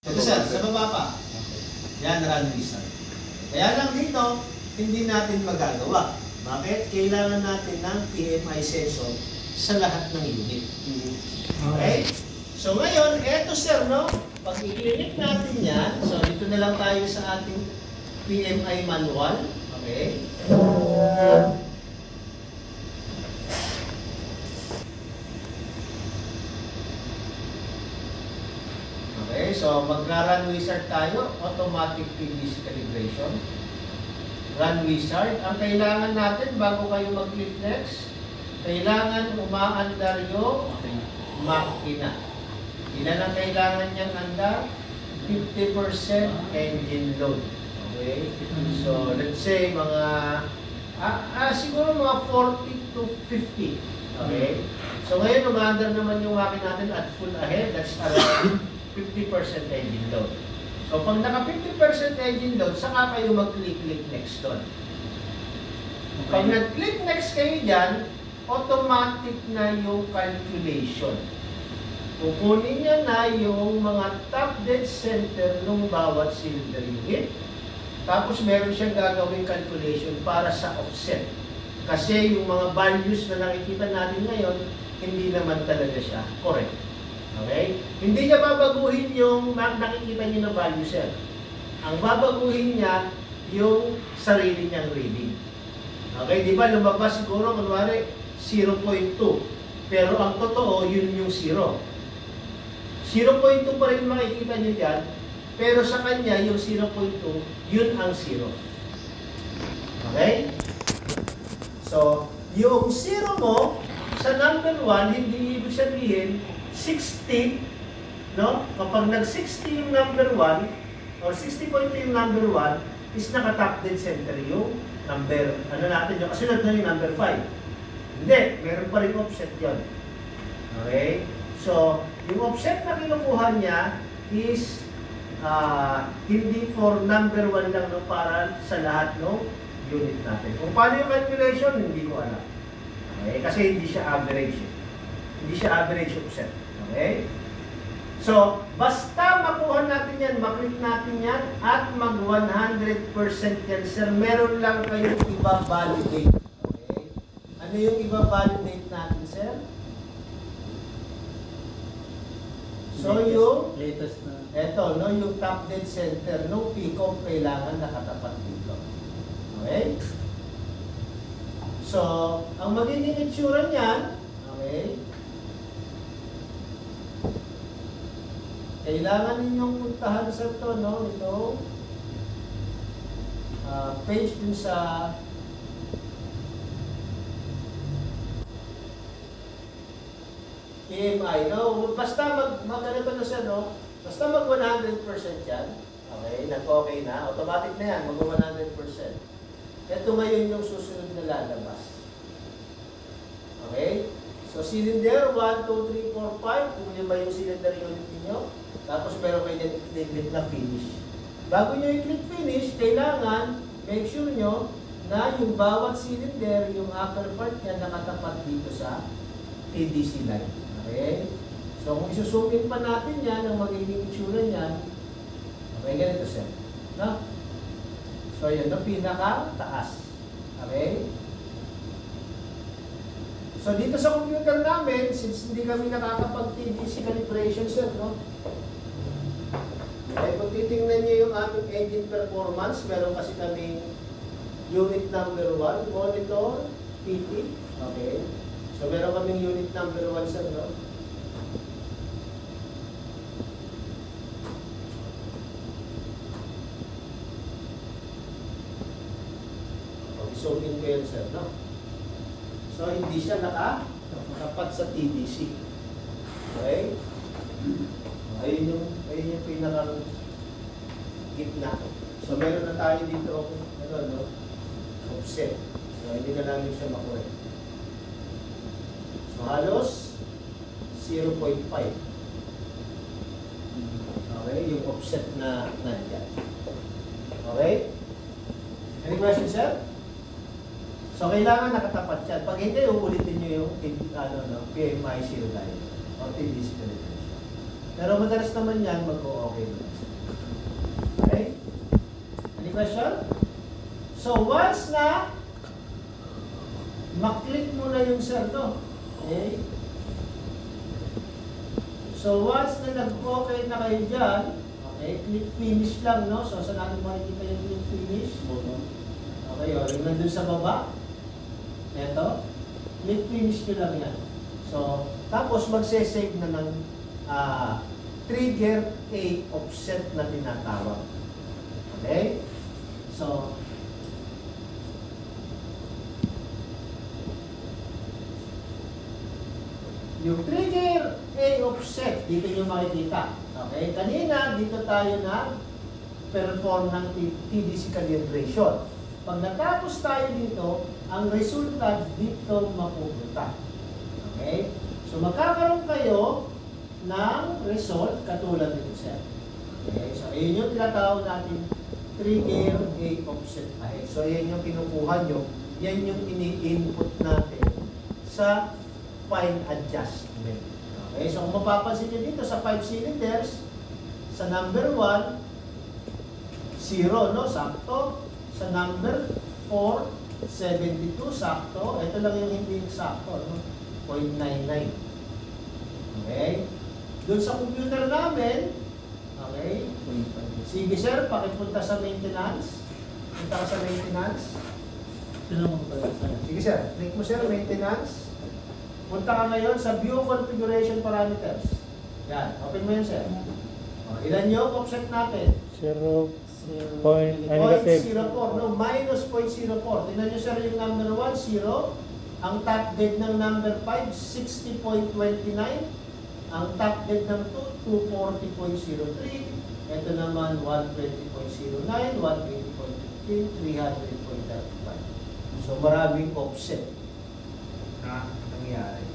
Ito sir, sa baba pa. Yan, run wizard. Kaya lang dito, hindi natin magagawa. Bakit? Kailangan natin ng PMI sensor sa lahat ng unit. Okay? So ngayon, eto sir, no? Pag i-click natin yan, so dito na lang tayo sa ating PMI manual. Okay? Okay, so mag-run wizard tayo, automatic PDC calibration. Run wizard. Ang kailangan natin bago kayo mag-click next, kailangan umaandar yung makina. Ilan ang kailangan niyang andar? 50% engine load. Okay? So, let's say mga, siguro mga 40 to 50. Okay? So, ngayon umaandar naman yung makina natin at full ahead. That's around 50% engine load. So, pag naka 50% engine load, saka kayo mag-click next doon. Pag nag-click next kayo dyan, automatic na yung calculation. Kukunin niya na yung mga top dead center ng bawat cylinder unit. Tapos meron siyang gagawing calculation para sa offset. Kasi yung mga values na nakikita natin ngayon, hindi naman talaga siya correct. Okay? Hindi niya babaguhin yung nakikita niyo na value, sir. Ang babaguhin niya yung sarili niyang reading. Okay? Di ba lumabas siguro, kunwari, 0.2. Pero ang totoo, yun yung 0. 0.2 pa rin makikita niyo dyan. Pero sa kanya, yung 0.2, yun ang 0. Okay? So, yung 0 mo, sa number 1, hindi ibig sabihin, 60, no? Kapag nag-60 yung number 1, or 60.2 yung number 1, is naka-top dead center yung number, ano natin yung kasunod na yung number 5. Hindi, meron pa rin offset yun. Okay? So, yung offset na kinukuha niya is hindi for number 1 lang, no, para sa lahat ng unit natin. Kung paano yung calculation, hindi ko alam. Okay? Kasi hindi siya average. Hindi siya average offset. Okay? So, basta makuha natin yan, maklik natin yan, at mag 100% yan, sir, meron lang kayong iba-validate. Okay? Ano yung iba-validate natin, sir? So, yung latest na. Ito, no, yung top dead center ng PCOM kailangan nakatapat dito. Okay? So, ang magiging itsura niyan, okay, kailangan ninyong puntahan sa ito, no, ito, page dun sa PMI, no? Basta mag-ano na siya, no? Basta mag 100% yan. Okay, nag-okay na. Automatic na yan, mag 100%. Ito ngayon yung susunod na lalabas. Okay? So, cylinder 1, 2, 3, 4, 5. Kung yun ba yung cylinder unit niyo? Tapos meron kayo dyan i-click na finish. Bago nyo i-click finish, kailangan make sure nyo na yung bawat cylinder, yung upper part niya nakatapat dito sa TDC line. Okay? So, kung isusumin pa natin yan, ang magiging itsura niyan, okay, ganito sir. No? So, yun, no, pinaka-taas. Okay? So, dito sa computer namin, since hindi kami nakakapag-TDC calibration, sir, no? Okay, kung titingnan niyo yung aming engine performance, meron kasi kaming unit number 1, monitor, PT. Okay? So, meron kaming unit number 1, sir, no? Zoom in ko yan, sir, no? So, hindi siya nakapat sa TDC. Okay? Ayun yung pinakang gitna. So, meron na tayo dito, ano, no? Offset. So, hindi na namin siya makuha. So, halos 0.5. Okay? Yung offset na nandiyan. Okay? Any questions, sir? So, kailangan nakatapat siya. Pag hindi, uulitin nyo yung PMI 0 tayo. O TDC calibration. Pero madalas naman yan, mag-o-okay naman. question? So, once na maklik mo na yung sir, no? Okay? So, once na nag-okay na kayo dyan, okay, click finish lang, no? So, saan natin makikita yung click finish? Okay, o, yung nandun sa baba. Ito. Click finish nyo lang yan. So, tapos magse-save na ng trigger A offset na tinatawag. Okay? So, yung trigger A offset, dito nyo makikita. Okay? Kanina, dito tayo na perform ng TDC calibration. Pag natapos tayo dito, ang resulta dito mapupunta. Okay? So, magkakaroon kayo ng result katulad nito, sir. Okay? So, ayun yung tinatawag natin trigger A offset ahead. So, ayun yung kinukuha nyo. Yan yung ini-input natin sa fine adjustment. Okay? So, kung mapapansin nyo dito sa 5 cylinders, sa number 1, 0, no? Sakto. Sa number 4, 72, sakto. Ito lang yung hindi sakto, no? 0.99. Okay? Doon sa computer namin, okay? Sige sir, pakipunta sa maintenance. Punta ka sa maintenance. Sige sir, click mo sir, maintenance. Punta ka ngayon sa view configuration parameters. Yan, open mo yun sir. Ilan yung offset natin? 0.04, no, minus 0.04. Tingnan nyo sir yung number 1, 0. Ang top dead ng number 5, 60.29. Ang top dead ng 2, 240.03. Ito naman, 120.09, 180.15, 300.35. So, maraming offset na nangyari.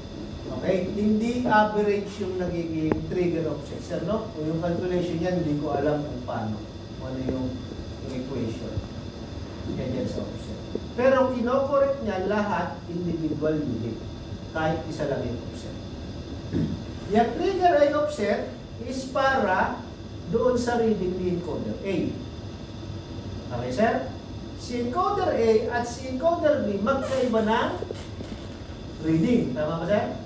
Okay? Hindi average yung nagiging trigger offset. Sir, no? Kung yung calculation yan, hindi ko alam kung paano. Ano yung equation. Ganyan sa offset. Pero kinokorek niya lahat individual unit. Kahit isa lang yung offset. Yung trigger ay offset is para doon sa reading ni encoder A. Okay, sir? Si encoder A at si encoder B magkaiba ng reading. Tama ba, sir?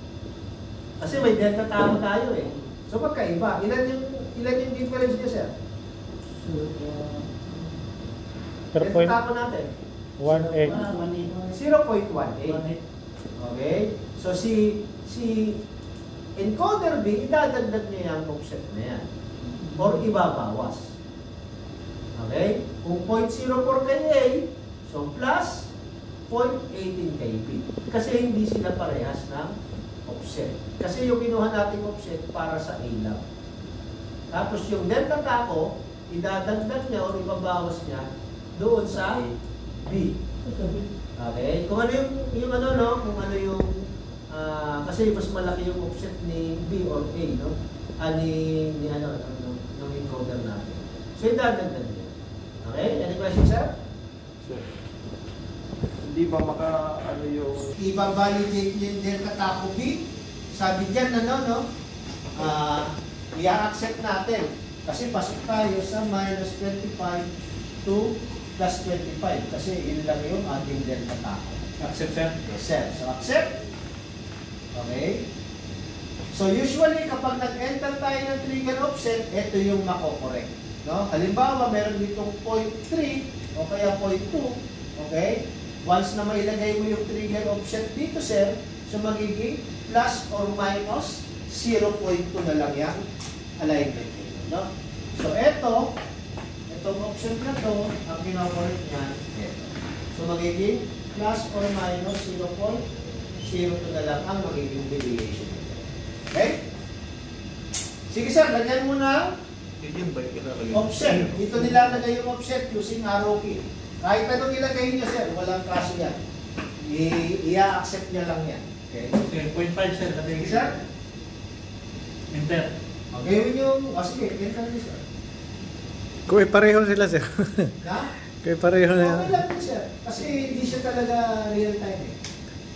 Kasi may delta tama tayo eh. So magkaiba. Ilan yung difference niya, sir? Delta tama natin. 1.8. 0.18. Okay? So si encoder B, idadagdag niya yung offset na yan. Or ibabawas. Okay? Kung 0.04 kay A, so plus 0.18 kay B. Kasi hindi sila parehas ng offset. Kasi yung kinuha nating offset para sa A lang. Tapos yung delta taco, idadagdag niya o ibabawas niya doon sa B. Okay? Kung ano yung ano, no? Kung ano yung kasi mas malaki yung offset ni B or A, no? Ni ng encoder natin. So, idadagdag niya. Okay? Any questions, sir? Sir, hindi ba yung... I-validate yung delta taco B. Sabi dyan, i-accept natin. Kasi pasok tayo sa minus 25 to plus 25. Kasi yun lang yung ating delta taco. Accept, sir? Yes, sir. So, accept. Okay? So, usually, kapag nag-enter tayo ng trigger offset, ito yung mako-correct. No? Halimbawa, meron ditong 0.3 o kaya 0.2. Okay? Once na mailagay mo yung trigger offset dito, sir, so magiging plus or minus 0.2 na lang yung alignment nito. No? So, itong offset na to, ang kino-correct niya, ito. So, magiging plus or minus 0.02 na lang ang magiging deviation nito. Okay? Sige sir, lagyan mo na offset. Dito nilalagay yung offset using arrow key. Kahit anong ilagay niya sir, walang kaso yan. I-accept niya lang yan. Okay? 0.5 sir. Sige sir? Enter. Okay, yun yung... sige, enter niyo sir. Kung pareho sila, sir. Na? Kung pareho na yan. Okay lang din sir. Kasi hindi siya talaga real time eh.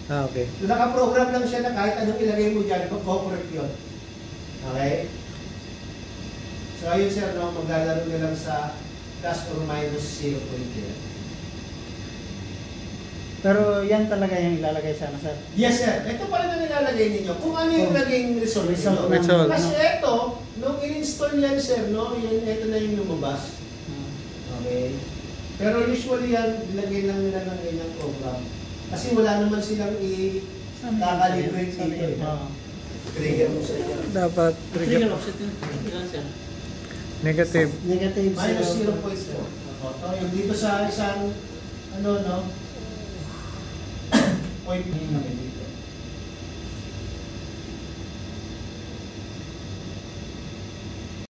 Okay. So, naka-program lang siya na kahit anong ilagay mo dyan, mag-correct yun. Okay? So, ayun sir, no? Maglalaro na lang sa plus or minus 0.0. Pero yan talaga yung ilalagay sa ano, sir. Yes, sir. Ito pala na nilalagay ninyo. Kung ano yung naging result Result ninyo. ng- Result. Kasi ito, nung in-install yan, sir, no? Yan, ito na yung lumabas. Okay? Pero usually yan, nilagay lang nila ng ganyang program. Kasi wala naman silang i-calibrate dito. Eh. Trigger mo sa inyo. Dapat Trigger trigger. offset yun. Ilan, sir? Negative. Negative Minus 0.4. 0.4. Okay, yung dito sa isang, ano, no? Point kami dito.